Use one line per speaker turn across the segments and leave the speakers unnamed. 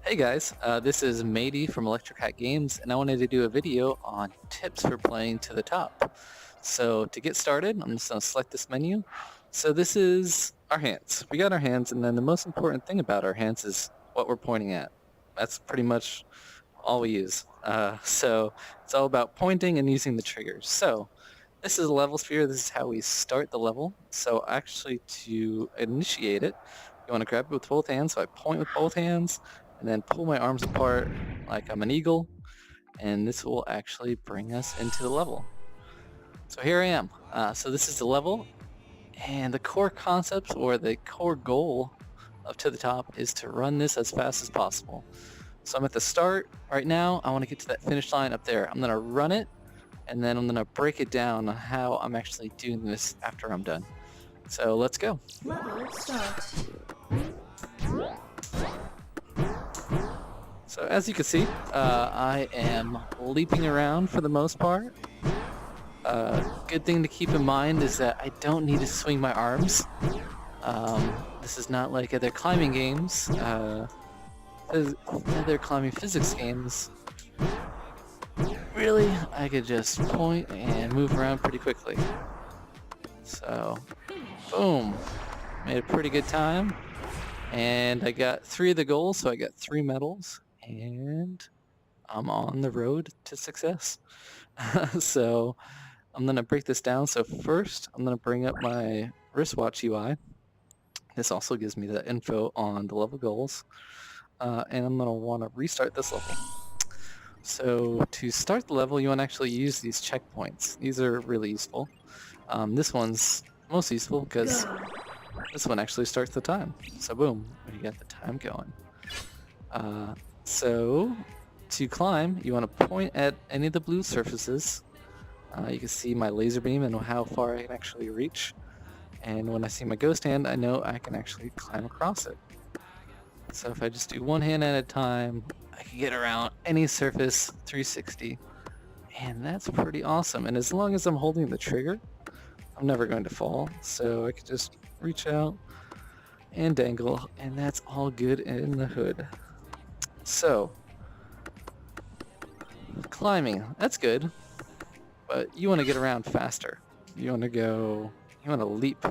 Hey guys, this is Matey from Electric Hat Games, and I wanted to do a video on tips for playing to the top. So to get started, I'm just going to select this menu. So this is our hands. We got our hands, and then the most important thing about our hands is what we're pointing at. That's pretty much all we use. So it's all about pointing and using the triggers. So this is a level sphere. This is how we start the level. So actually to initiate it, you want to grab it with both hands. So I point with both hands and then pull my arms apart like I'm an eagle, and this will actually bring us into the level. So here I am. So this is the level, and the core concept or the core goal of To the Top is to run this as fast as possible. So I'm at the start right now. I want to get to that finish line up there. I'm going to run it, and then I'm going to break it down on how I'm actually doing this after I'm done. So let's go.
Level start.
So as you can see, I am leaping around for the most part. Good thing to keep in mind is that I don't need to swing my arms. This is not like other climbing games, other climbing physics games. Really, I could just point and move around pretty quickly. So, boom, made a pretty good time. And I got 3 of the goals, so I got 3 medals. And I'm on the road to success. So I'm going to break this down. So first, I'm going to bring up my wristwatch UI. This also gives me the info on the level goals. And I'm going to want to restart this level. So to start the level, you want to actually use these checkpoints. These are really useful. This one's most useful because this one actually starts the time. So boom, we got the time going. So to climb, you want to point at any of the blue surfaces. You can see my laser beam and how far I can actually reach. And when I see my ghost hand, I know I can actually climb across it. So if I just do one hand at a time, I can get around any surface 360. And that's pretty awesome. And as long as I'm holding the trigger, I'm never going to fall. So I can just reach out and dangle, and that's all good in the hood. So, climbing, that's good, but you want to get around faster. You want to leap.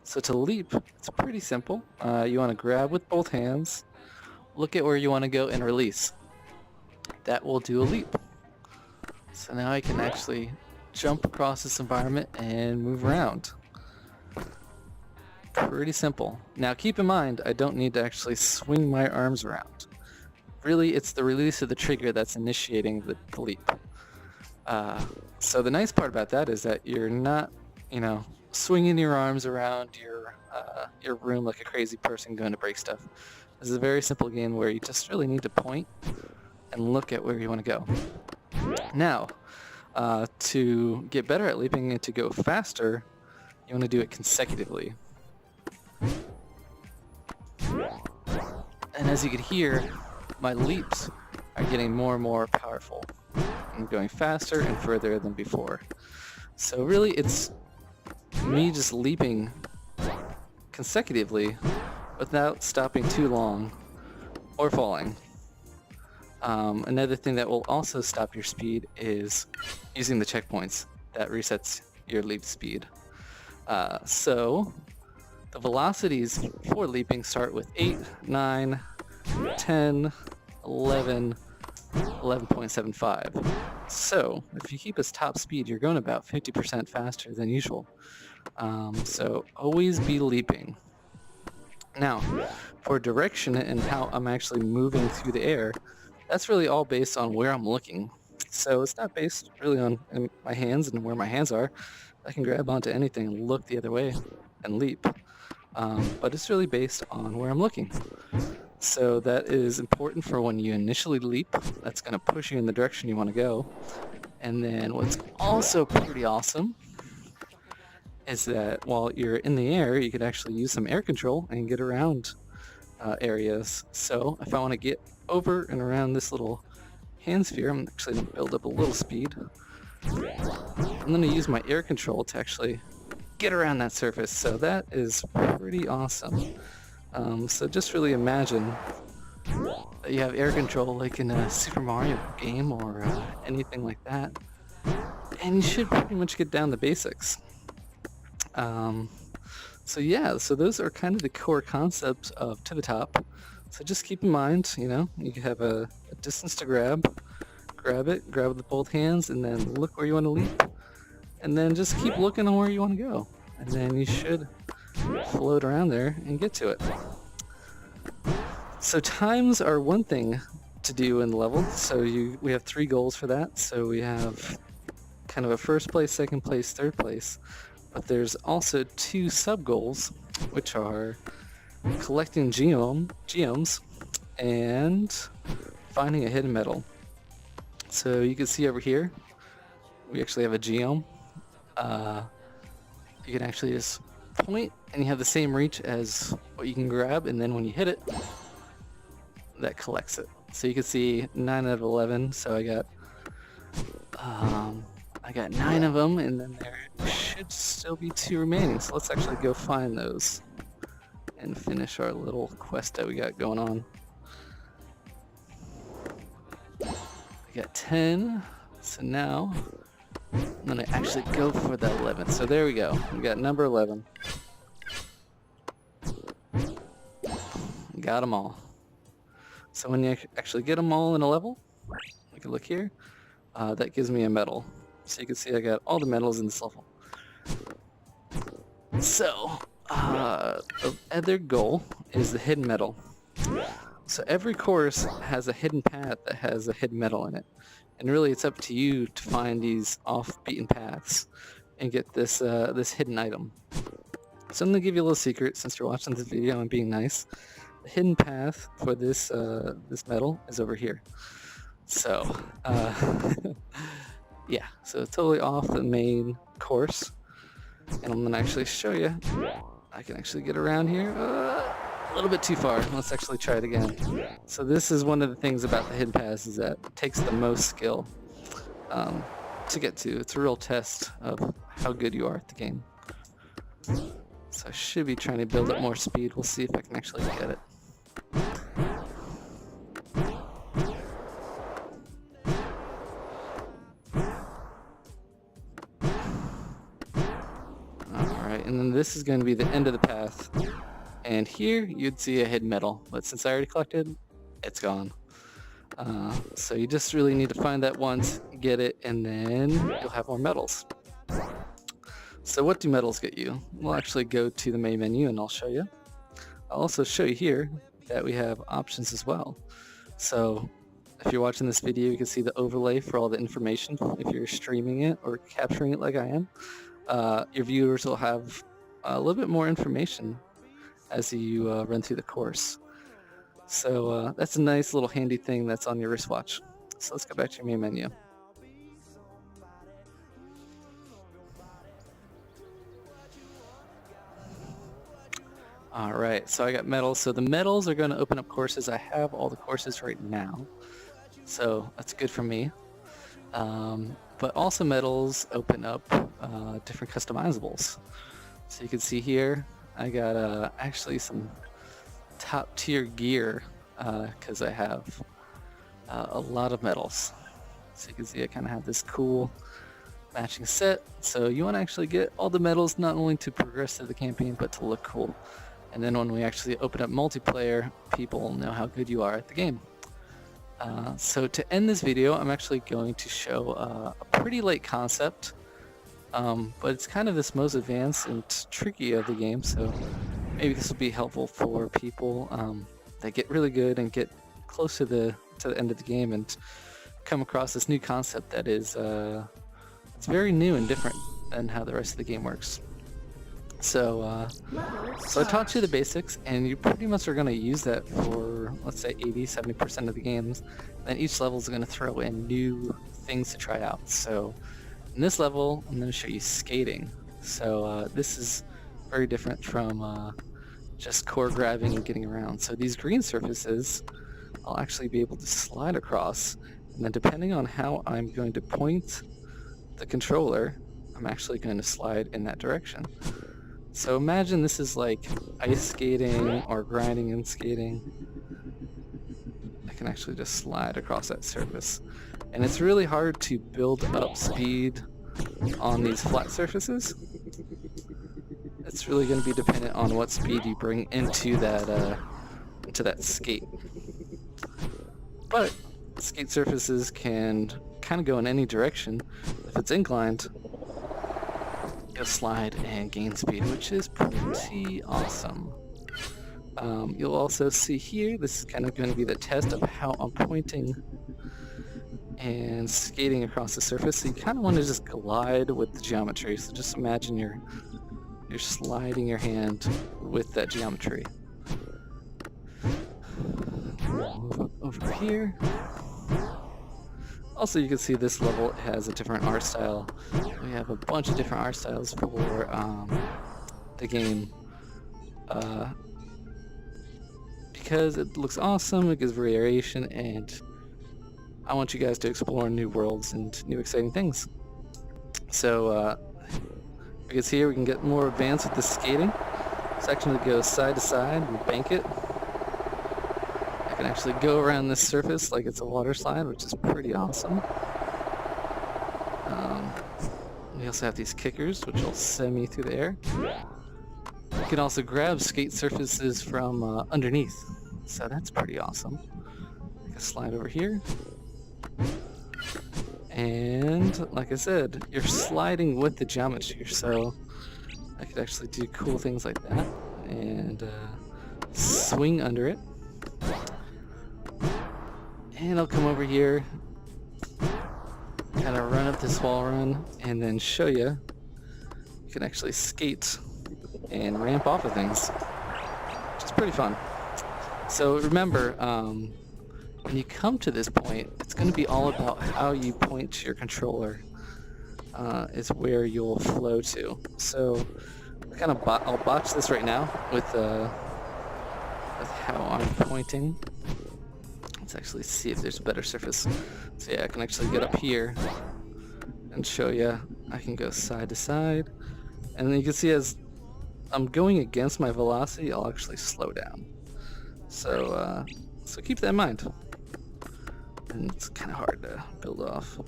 So to leap, it's pretty simple. You want to grab with both hands, look at where you want to go, and release. That will do a leap. So now I can actually jump across this environment and move around. Pretty simple. Now keep in mind, I don't need to actually swing my arms around. Really, it's the release of the trigger that's initiating the leap. So the nice part about that is that you're not, swinging your arms around your room like a crazy person going to break stuff. This is a very simple game where you just really need to point and look at where you want to go. Now, to get better at leaping and to go faster, you want to do it consecutively. And as you can hear, my leaps are getting more and more powerful. I'm going faster and further than before. So really it's me just leaping consecutively without stopping too long or falling. Another thing that will also stop your speed is using the checkpoints. That resets your leap speed. So the velocities for leaping start with 8, 9, 10, 11, 11.75. So if you keep this top speed, you're going about 50% faster than usual. So always be leaping. Now, for direction and how I'm actually moving through the air, that's really all based on where I'm looking. So it's not based really on my hands and where my hands are. I can grab onto anything and look the other way and leap. But it's really based on where I'm looking. So that is important for when you initially leap. That's going to push you in the direction you want to go. And then what's also pretty awesome is that while you're in the air, you could actually use some air control and get around areas. So if I want to get over and around this little hand sphere, I'm actually going to build up a little speed. I'm going to use my air control to actually get around that surface. So that is pretty awesome. So just really imagine that you have air control like in a Super Mario game or anything like that. And you should pretty much get down the basics. So yeah, so those are kind of the core concepts of To the Top. So just keep in mind, you know, you can have a distance to grab it, grab it with both hands, and then look where you want to leap. And then just keep looking on where you want to go. And then you should float around there and get to it. So times are one thing to do in the level. So we have 3 goals for that. So we have kind of a first place, second place, third place. But there's also 2 sub-goals, which are collecting geomes and finding a hidden medal. So you can see over here, we actually have a geome. You can actually just point, and you have the same reach as what you can grab, and then when you hit it, that collects it. So you can see 9 out of 11. So I got 9 of them, and then there should still be 2 remaining. So let's actually go find those and finish our little quest that we got going on. I got 10, so now I'm gonna actually go for the 11th. So there we go. We got number 11. Got them all. So when you actually get them all in a level, we can look here. That gives me a medal. So you can see I got all the medals in this level. So the other goal is the hidden medal. So every course has a hidden path that has a hidden medal in it. And really it's up to you to find these off-beaten paths and get this this hidden item. So I'm going to give you a little secret since you're watching this video and being nice. The hidden path for this this medal is over here. So yeah, so totally off the main course. And I'm going to actually show you. I can actually get around here. A little bit too far. Let's actually try it again. So this is one of the things about the hidden paths is that it takes the most skill to get to. It's a real test of how good you are at the game. So I should be trying to build up more speed. We'll see if I can actually get it. Alright, and then this is going to be the end of the path. And here you'd see a hidden medal, but since I already collected, it's gone. So you just really need to find that once, get it, and then you'll have more medals. So what do medals get you? We'll actually go to the main menu and I'll show you. I'll also show you here that we have options as well. So if you're watching this video, you can see the overlay for all the information. If you're streaming it or capturing it like I am, your viewers will have a little bit more information as you run through the course. So that's a nice little handy thing that's on your wristwatch. So let's go back to your main menu. Alright, so I got medals. So the medals are going to open up courses. I have all the courses right now, so that's good for me. But also medals open up different customizables. So you can see here, I got actually some top tier gear because I have a lot of medals. So you can see I kind of have this cool matching set. So you want to actually get all the medals not only to progress through the campaign but to look cool. And then when we actually open up multiplayer, people know how good you are at the game. So to end this video, I'm actually going to show a pretty late concept, but it's kind of this most advanced and tricky of the game, so maybe this will be helpful for people that get really good and get close to the end of the game and come across this new concept that is it's very new and different than how the rest of the game works. So I taught you the basics, and you pretty much are going to use that for, let's say, 80-70% of the games. Then each level is going to throw in new things to try out. So in this level, I'm going to show you skating. So this is very different from just core grabbing and getting around. So these green surfaces, I'll actually be able to slide across, and then depending on how I'm going to point the controller, I'm actually going to slide in that direction. So imagine this is like ice skating or grinding and skating. I can actually just slide across that surface. And it's really hard to build up speed on these flat surfaces. It's really going to be dependent on what speed you bring into that skate. But skate surfaces can kind of go in any direction. If it's inclined, you'll slide and gain speed, which is pretty awesome. You'll also see here, this is kind of going to be the test of how I'm pointing and skating across the surface. So you kind of want to just glide with the geometry. So just imagine you're sliding your hand with that geometry. Move over here. Also, you can see this level has a different art style. We have a bunch of different art styles for the game. Because it looks awesome, it gives variation, and I want you guys to explore new worlds and new exciting things. So, you can see here we can get more advanced with the skating. Section that goes side to side and bank it. I can actually go around this surface like it's a water slide, which is pretty awesome. We also have these kickers, which will send me through the air. You can also grab skate surfaces from underneath, so that's pretty awesome. I can slide over here. And like I said, you're sliding with the geometry, so I could actually do cool things like that and swing under it. And I'll come over here, kind of run up this wall run, and then show you you can actually skate and ramp off of things, which is pretty fun. So remember, when you come to this point, it's going to be all about how you point to your controller is where you'll flow to. So I'll botch this right now with how I'm pointing. Let's actually see if there's a better surface. So yeah, I can actually get up here and show you. I can go side to side, and then you can see as I'm going against my velocity, I'll actually slow down. So keep that in mind. And it's kind of hard to build off.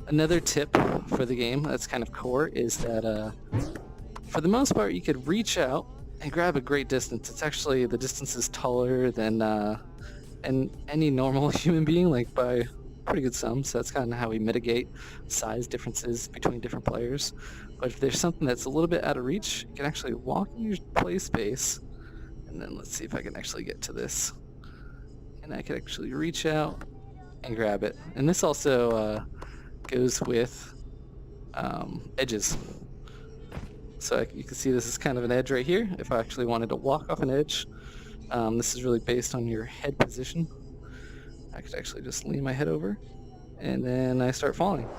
Another tip for the game that's kind of core is that for the most part you could reach out and grab a great distance. It's actually, the distance is taller than any normal human being, like by pretty good sum, so that's kind of how we mitigate size differences between different players. But if there's something that's a little bit out of reach, you can actually walk in your play space, and then let's see if I can actually get to this. And I can actually reach out and grab it. And this also goes with edges. So you can see this is kind of an edge right here. If I actually wanted to walk off an edge, this is really based on your head position. I could actually just lean my head over, and then I start falling.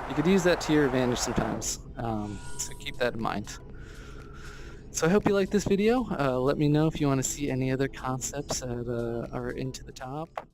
You could use that to your advantage sometimes, so keep that in mind. So I hope you like this video. Let me know if you want to see any other concepts that are into the top.